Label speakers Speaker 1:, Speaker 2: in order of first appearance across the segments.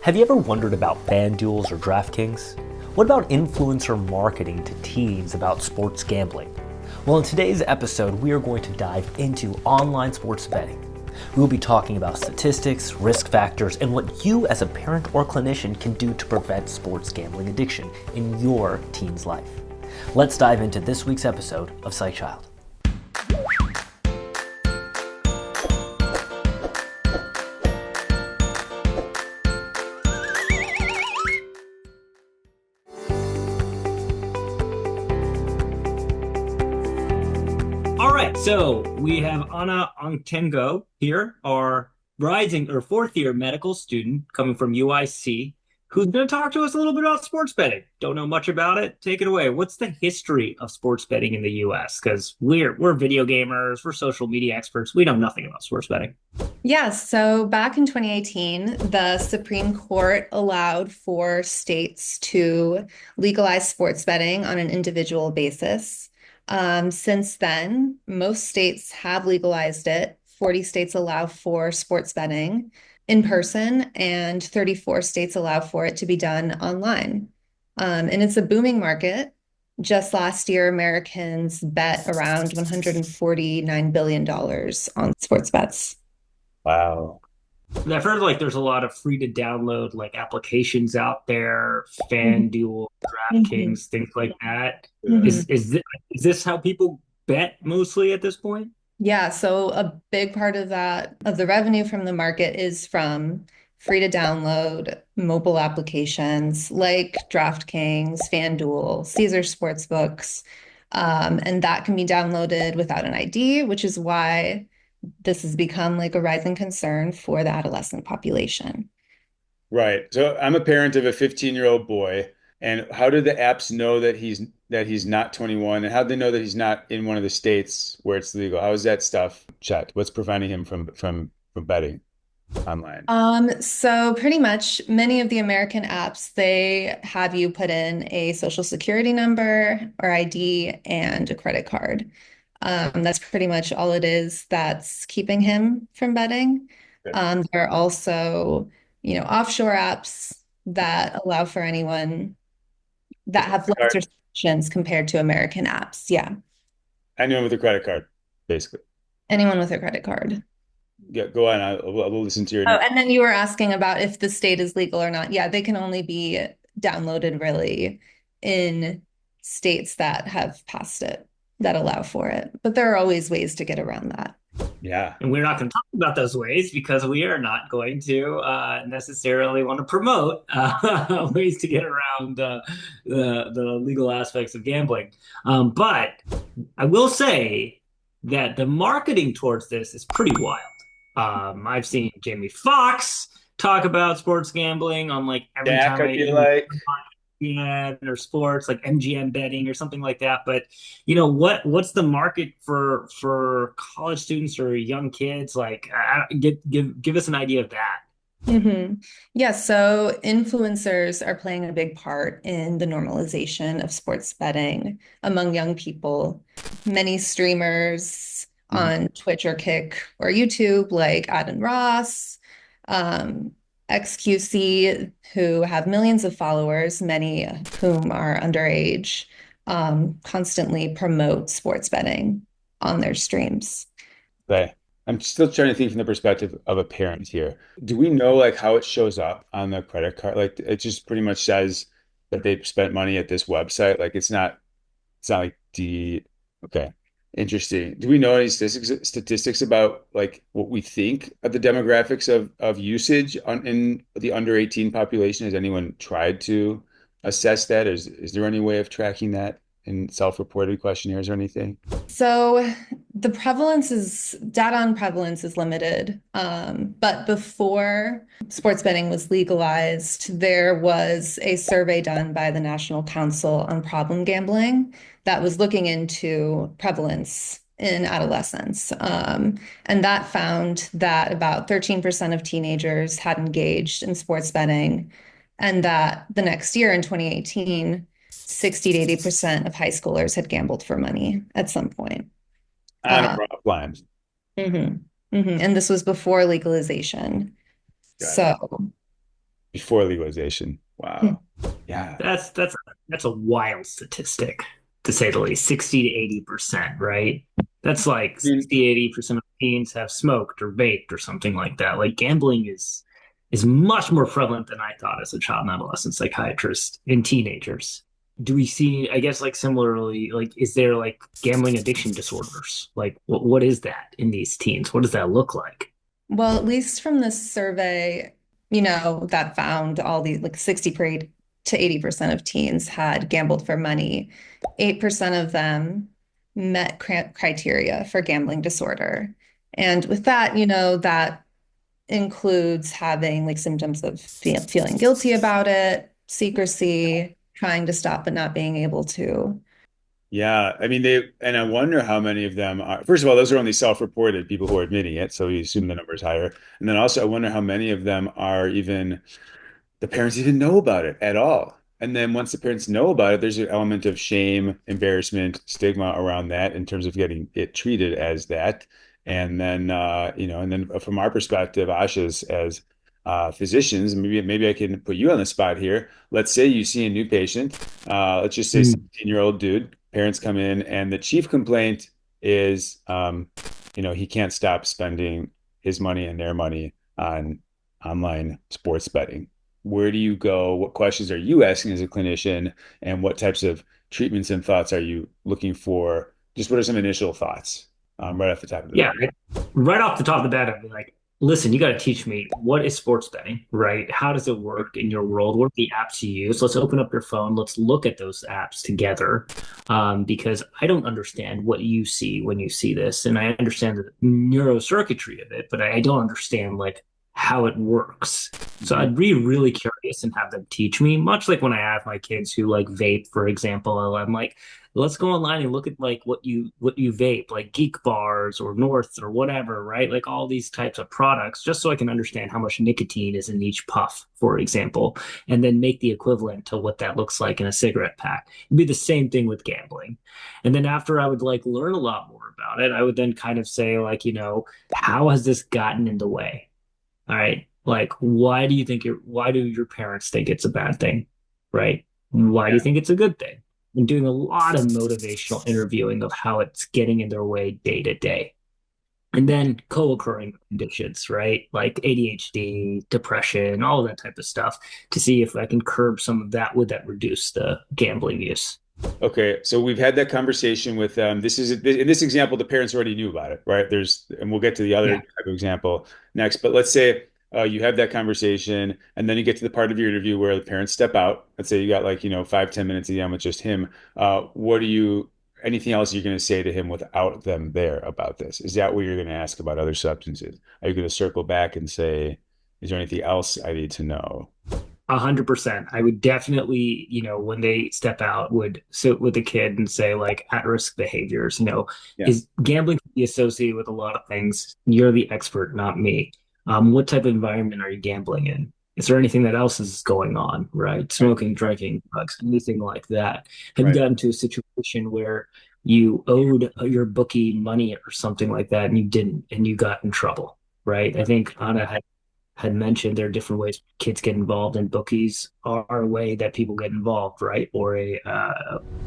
Speaker 1: Have you ever wondered about FanDuels or DraftKings? What about influencer marketing to teens about sports gambling? Well, in today's episode, we are going to dive into online sports betting. We will be talking about statistics, risk factors, and what you as a parent or clinician can do to prevent sports gambling addiction in your teen's life. Let's dive into this week's episode of Psych Child. So we have Anna Ontengo here, our rising or fourth year medical student coming from UIC, who's going to talk to us a little bit about sports betting. Don't know much about it. Take it away. What's the history of sports betting in the US? Because we're video gamers, we're social media experts. We know nothing about sports betting.
Speaker 2: Yes, so back in 2018, the Supreme Court allowed for states to legalize sports betting on an individual basis. Since then, most states have legalized it. 40 states allow for sports betting in person, and 34 states allow for it to be done online. And it's a booming market. Just last year, Americans bet around $149 billion on sports bets.
Speaker 1: Wow. I've heard there's a lot of free to download applications out there, FanDuel, DraftKings, things like that. Is this how people bet mostly at this point?
Speaker 2: Yeah, so a big part of the revenue from the market is from free to download mobile applications like DraftKings, FanDuel, Caesar Sportsbooks, and that can be downloaded without an ID, which is why this has become a rising concern for the adolescent population.
Speaker 3: Right. So I'm a parent of a 15-year-old boy, and how do the apps know that he's not 21, and how do they know that he's not in one of the states where it's legal? How is that stuff checked? What's preventing him from betting online?
Speaker 2: So pretty much many of the American apps, they have you put in a social security number or ID and a credit card. That's pretty much all it is that's keeping him from betting. There are also, offshore apps that allow for anyone that have less restrictions compared to American apps. Yeah.
Speaker 3: Anyone with a credit card, basically.
Speaker 2: Anyone with a credit card.
Speaker 3: Yeah, go on. I'll listen to your.
Speaker 2: Oh, and then you were asking about if the state is legal or not. Yeah, they can only be downloaded really in states that have passed it, that allow for it. But there are always ways to get around that.
Speaker 3: Yeah.
Speaker 1: And we're not going to talk about those ways because we are not going to necessarily want to promote ways to get around the legal aspects of gambling. But I will say that the marketing towards this is pretty wild. I've seen Jamie Foxx talk about sports gambling on every
Speaker 3: Dak,
Speaker 1: time
Speaker 3: I feel like.
Speaker 1: or sports like MGM betting or something like that. But what's the market for college students or young kids? Give us an idea of that.
Speaker 2: Yeah, so influencers are playing a big part in the normalization of sports betting among young people. Many streamers on Twitch or Kick or YouTube, like Adden Ross, XQC, who have millions of followers, many of whom are underage, constantly promote sports betting on their streams.
Speaker 3: Okay. I'm still trying to think from the perspective of a parent here. Do we know how it shows up on the credit card? It just pretty much says that they've spent money at this website. Okay. Interesting. Do we know any statistics about what we think of the demographics of usage in the under 18 population? Has anyone tried to assess that? Is there any way of tracking that in self-reported questionnaires or anything?
Speaker 2: So the data on prevalence is limited. But before sports betting was legalized, there was a survey done by the National Council on Problem Gambling that was looking into prevalence in adolescents. And that found that about 13% of teenagers had engaged in sports betting, and that the next year in 2018, 60 to 80% of high schoolers had gambled for money at some point.
Speaker 3: On a problem.
Speaker 2: And this was before legalization. So
Speaker 3: before legalization. Wow. Yeah.
Speaker 1: That's a wild statistic, to say the least. 60 to 80%, right? That's like
Speaker 3: I mean,
Speaker 1: 60, 80% of teens have smoked or vaped or something like that. Like gambling is much more prevalent than I thought as a child and adolescent psychiatrist in teenagers. Do we see, I guess, like similarly, like, is there like gambling addiction disorders? Like, what is that in these teens? What does that look like?
Speaker 2: Well, at least from this survey, that found all these like 60 to 80% of teens had gambled for money. 8% of them met criteria for gambling disorder. And with that, that includes having like symptoms of feeling guilty about it, secrecy, trying to stop but not being able to.
Speaker 3: yeah. I mean, and I wonder how many of them are, first of all, those are only self-reported people who are admitting it. So you assume the number is higher. And then also, I wonder how many of them are even the parents even know about it at all. And then once the parents know about it, there's an element of shame, embarrassment, stigma around that in terms of getting it treated as that. And then, and then from our perspective, Asha's as physicians, maybe I can put you on the spot here. Let's say you see a new patient, let's just say
Speaker 1: Mm.
Speaker 3: 17-year-old dude, parents come in, and the chief complaint is, he can't stop spending his money and their money on online sports betting. Where do you go? What questions are you asking as a clinician? And what types of treatments and thoughts are you looking for? Just what are some initial thoughts right off the top of the
Speaker 1: Yeah,
Speaker 3: bat?
Speaker 1: right off the top of the bat, I'd be like, listen, you got to teach me what is sports betting, right? How does it work in your world? What are the apps you use? Let's open up your phone. Let's look at those apps together, because I don't understand what you see when you see this, and I understand the neurocircuitry of it, but I don't understand like how it works. So
Speaker 3: Mhm.
Speaker 1: I'd be really curious and have them teach me, much like when I have my kids who like vape, for example. I'm like, let's go online and look at like what you vape, like Geek Bars or North or whatever, right? Like all these types of products, just so I can understand how much nicotine is in each puff, for example, and then make the equivalent to what that looks like in a cigarette pack. It'd be the same thing with gambling. And then after I would like learn a lot more about it, I would then kind of say, like, how has this gotten in the way? All right. Like, why do your parents think it's a bad thing? Right? Why do you
Speaker 3: Yeah.
Speaker 1: think it's a good thing? And doing a lot of motivational interviewing of how it's getting in their way day to day. And then co-occurring conditions, right? Like ADHD, depression, all of that type of stuff to see if I can curb some of that. Would that reduce the gambling use?
Speaker 3: Okay, so we've had that conversation with this is in this example, the parents already knew about it, right? And we'll get to the other
Speaker 1: Yeah.
Speaker 3: type of example next. But let's say you have that conversation, and then you get to the part of your interview where the parents step out. Let's say you got like 5-10 minutes again with just him. What do you? Anything else you're going to say to him without them there about this? Is that what you're going to ask about other substances? Are you going to circle back and say, is there anything else I need to know?
Speaker 1: 100%. I would definitely, when they step out, would sit with the kid and say, like, at-risk behaviors,
Speaker 3: Yeah.
Speaker 1: is gambling can be associated with a lot of things. You're the expert, not me. What type of environment are you gambling in? Is there anything that else is going on, right?
Speaker 3: Right.
Speaker 1: Smoking, drinking, drugs, anything like that. Have you
Speaker 3: Right.
Speaker 1: gotten to a situation where you owed your bookie money or something like that and you didn't, and you got in trouble, right? I think Anna had mentioned there are different ways kids get involved, and bookies are a way that people get involved, right? Or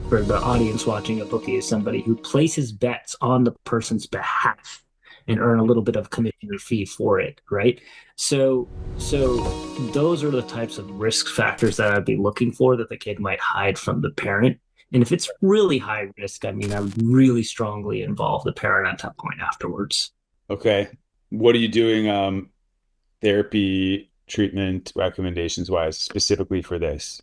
Speaker 1: for the audience watching, a bookie is somebody who places bets on the person's behalf and earn a little bit of commission or fee for it, right? So those are the types of risk factors that I'd be looking for that the kid might hide from the parent. And if it's really high risk, I mean, I would really strongly involve the parent at that point afterwards.
Speaker 3: Okay. What are you doing? Therapy treatment recommendations wise, specifically for this?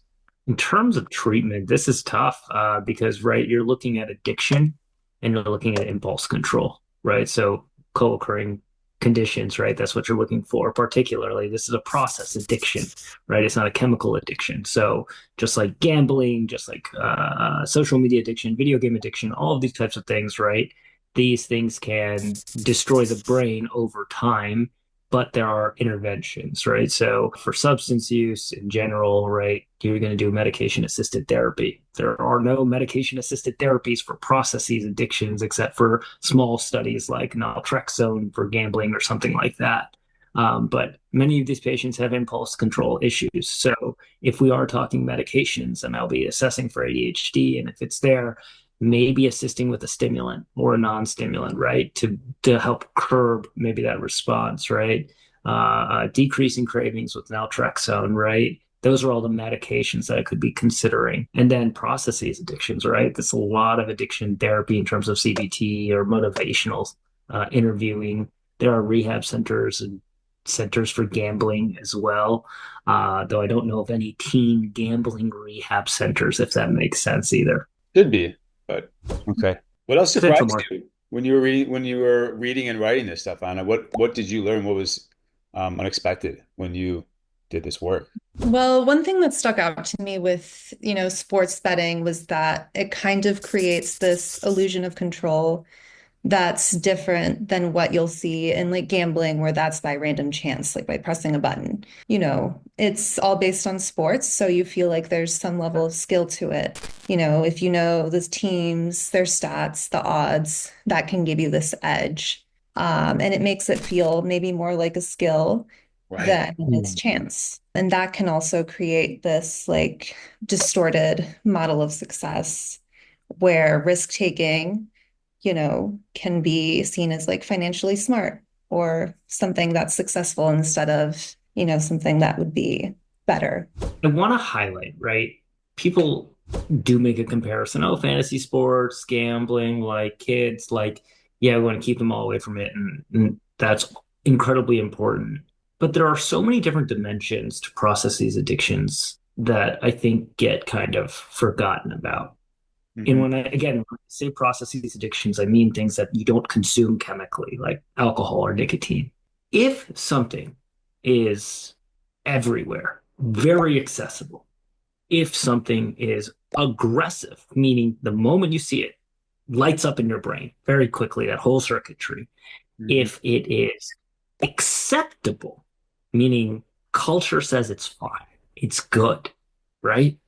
Speaker 1: In terms of treatment, this is tough because, right, you're looking at addiction and you're looking at impulse control, right? So co-occurring conditions, right? That's what you're looking for. Particularly, this is a process addiction, right? It's not a chemical addiction. So just like gambling, just like social media addiction, video game addiction, all of these types of things, right? These things can destroy the brain over time, but there are interventions, right? So for substance use in general, right, you're going to do medication assisted therapy. There are no medication assisted therapies for processes addictions except for small studies like naltrexone for gambling or something like that. But many of these patients have impulse control issues. So if we are talking medications, and I'll be assessing for ADHD, and if it's there, maybe assisting with a stimulant or a non-stimulant, right, to help curb maybe that response, right? Decreasing cravings with naltrexone, right? Those are all the medications that I could be considering. And then process these addictions, right? There's a lot of addiction therapy in terms of CBT or motivational interviewing. There are rehab centers and centers for gambling as well. Though I don't know of any teen gambling rehab centers, if that makes sense either.
Speaker 3: Should be, but okay. What else
Speaker 1: Potential
Speaker 3: surprised
Speaker 1: market.
Speaker 3: you when you were reading and writing this stuff, Anna? What did you learn? What was unexpected when you did this work?
Speaker 2: Well, one thing that stuck out to me with, sports betting was that it kind of creates this illusion of control that's different than what you'll see in like gambling, where that's by random chance, like by pressing a button. It's all based on sports, so you feel like there's some level of skill to it. If you know the teams, their stats, the odds, that can give you this edge. And it makes it feel maybe more like a skill
Speaker 3: Right.
Speaker 2: than its chance. And that can also create this like distorted model of success where risk taking can be seen as like financially smart or something that's successful instead of, something that would be better.
Speaker 1: I want to highlight, right? People do make a comparison. Oh, fantasy sports, gambling, like kids, like, yeah, we want to keep them all away from it. And that's incredibly important. But there are so many different dimensions to process these addictions that I think get kind of forgotten about. And
Speaker 3: Hmm.
Speaker 1: when I say process these addictions, I mean things that you don't consume chemically, like alcohol or nicotine. If something is everywhere, very accessible, if something is aggressive, meaning the moment you see it, lights up in your brain very quickly, that whole circuitry.
Speaker 3: Hmm.
Speaker 1: If it is acceptable, meaning culture says it's fine, it's good, right?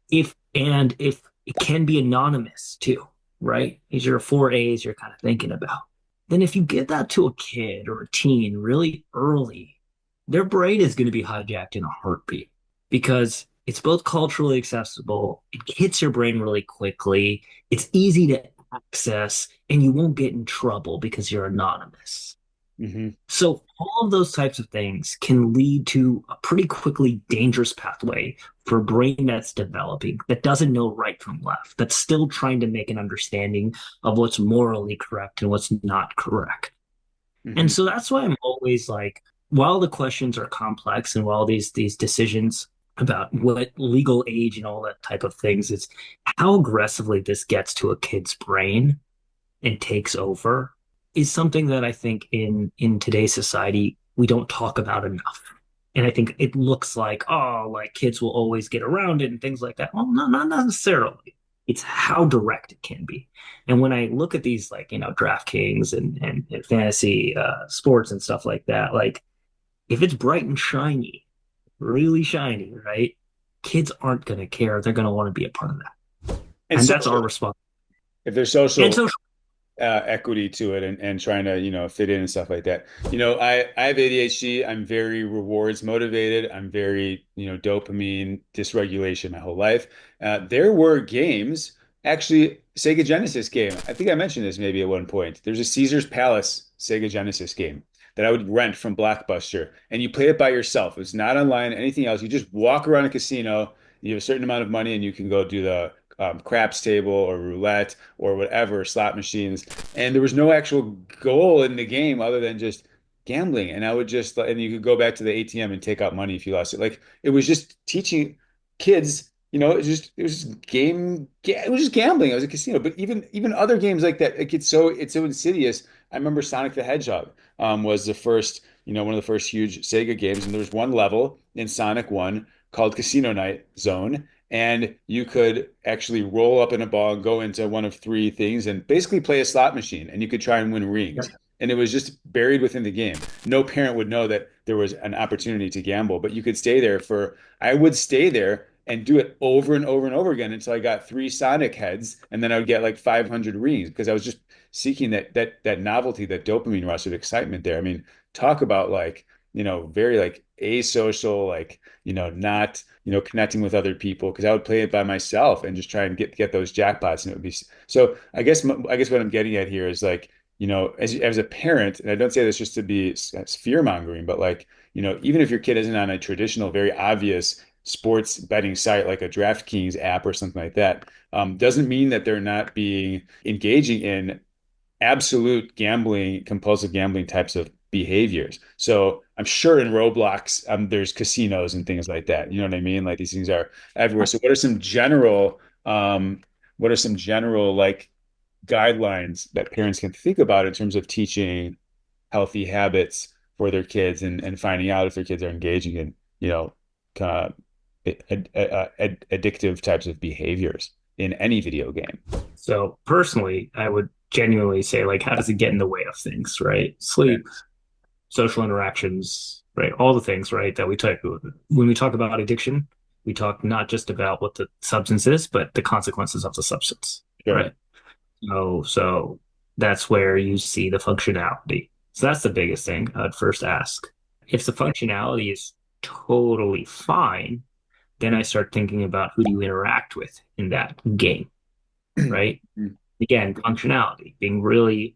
Speaker 1: If it can be anonymous too, right? These are four A's you're kind of thinking about. Then if you give that to a kid or a teen really early, their brain is going to be hijacked in a heartbeat because it's both culturally accessible, it hits your brain really quickly, it's easy to access, and you won't get in trouble because you're anonymous.
Speaker 3: Hmm.
Speaker 1: So all of those types of things can lead to a pretty quickly dangerous pathway for a brain that's developing, that doesn't know right from left, that's still trying to make an understanding of what's morally correct and what's not correct. And
Speaker 3: Hmm.
Speaker 1: so that's why I'm always like, while the questions are complex and while these decisions about what legal age and all that type of things, it's how aggressively this gets to a kid's brain and takes over is something that I think in today's society we don't talk about enough. And I think it looks like, oh, like kids will always get around it and things like that. Well, no, not necessarily. It's how direct it can be. And when I look at these like, DraftKings and fantasy sports and stuff like that, like if it's bright and shiny, really shiny, right? Kids aren't going to care. They're going to want to be a part of that.
Speaker 3: And
Speaker 1: And that's our
Speaker 3: social,
Speaker 1: response.
Speaker 3: if there's
Speaker 1: And
Speaker 3: social
Speaker 1: so
Speaker 3: equity to it and trying to, fit in and stuff like that. I have ADHD. I'm very rewards motivated. I'm very, dopamine dysregulation my whole life. There were games, actually, Sega Genesis game. I think I mentioned this maybe at one point. There's a Caesar's Palace Sega Genesis game that I would rent from Blockbuster, and you play it by yourself. It's not online, anything else. You just walk around a casino. You have a certain amount of money, and you can go do the craps table or roulette or whatever, slot machines. And there was no actual goal in the game other than just gambling. And I would just, and you could go back to the ATM and take out money if you lost it. Like it was just teaching kids, it was just it was just gambling. It was a casino. But even other games like that, it's so insidious. I remember Sonic the Hedgehog was the first, one of the first huge Sega games. And there was one level in Sonic 1 called Casino Night Zone, and you could actually roll up in a ball and go into one of three things and basically play a slot machine, and you could try and win rings. And it was just buried within the game. No parent would know that there was an opportunity to gamble, but you could stay there I would stay there and do it over and over and over again until I got three Sonic heads, and then I would get like 500 rings because I was just seeking that novelty, that dopamine rush of excitement there. I mean, talk about like very like asocial, like, not, connecting with other people, because I would play it by myself and just try and get those jackpots. And it would be so. I guess what I'm getting at here is like, as a parent, and I don't say this just to be fear mongering, but like, even if your kid isn't on a traditional, very obvious sports betting site like a DraftKings app or something like that, doesn't mean that they're not being engaging in absolute gambling, compulsive gambling types of behaviors. So I'm sure in Roblox, there's casinos and things like that. You know what I mean? Like these things are everywhere. So what are some general like guidelines that parents can think about in terms of teaching healthy habits for their kids, and finding out if their kids are engaging in, kind of addictive types of behaviors in any video game?
Speaker 4: So personally, I would genuinely say, like, how does it get in the way of things, right? Sleep, social interactions, right? All the things, right, that we talk when we talk about addiction, we talk not just about what the substance is, but the consequences of the substance,
Speaker 3: Sure.
Speaker 4: right? So that's where you see the functionality. So that's the biggest thing I'd first ask. If the functionality is totally fine, then I start thinking about who do you interact with in that game, right? Again, functionality, being really,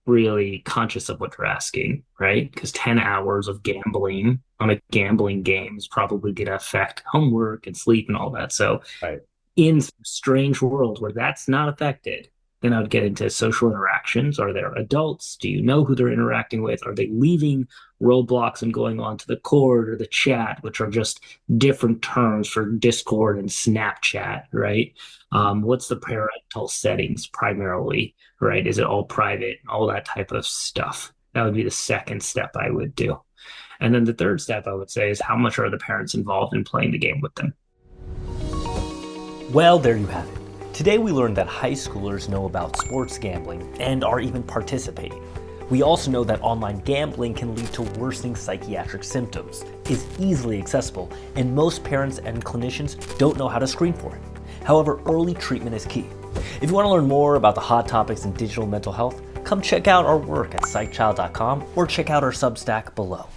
Speaker 4: really conscious of what you're asking, right? Because 10 hours of gambling on a gambling game is probably going to affect homework and sleep and all that. So
Speaker 3: Right.
Speaker 4: in some strange world where that's not affected, then I would get into social interactions. Are there adults? Do you know who they're interacting with? Are they leaving Roblox and going on to the Cord or the chat, which are just different terms for Discord and Snapchat, right? What's the parental settings primarily, right? Is it all private? All that type of stuff. That would be the second step I would do. And then the third step I would say is how much are the parents involved in playing the game with them?
Speaker 1: Well, there you have it. Today we learned that high schoolers know about sports gambling and are even participating. We also know that online gambling can lead to worsening psychiatric symptoms, is easily accessible, and most parents and clinicians don't know how to screen for it. However, early treatment is key. If you want to learn more about the hot topics in digital mental health, come check out our work at psychchild.com or check out our Substack below.